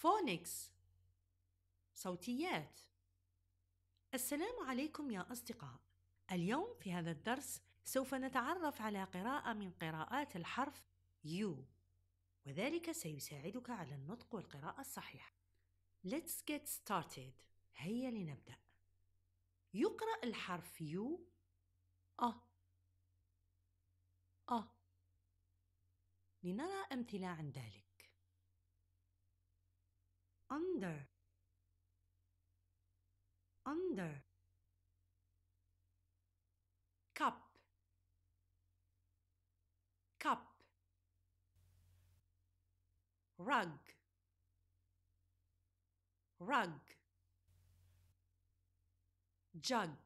phonics صوتيات. السلام عليكم يا أصدقاء. اليوم في هذا الدرس سوف نتعرف على قراءة من قراءات الحرف U، وذلك سيساعدك على النطق والقراءة الصحيحة. Let's get started. هيا لنبدأ. يقرأ الحرف U أ. لنرى أمثلة عن ذلك. under cup rug jug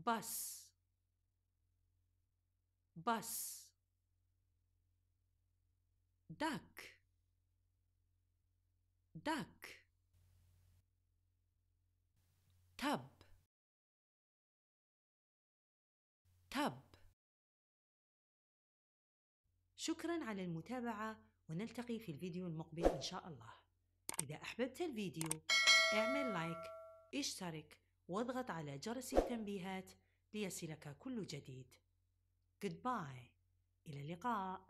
bus duck tub. شكراً على المتابعة، ونلتقي في الفيديو المقبل إن شاء الله. إذا أحببت الفيديو اعمل لايك، اشترك واضغط على جرس التنبيهات ليصلك كل جديد. Goodbye. إلى اللقاء.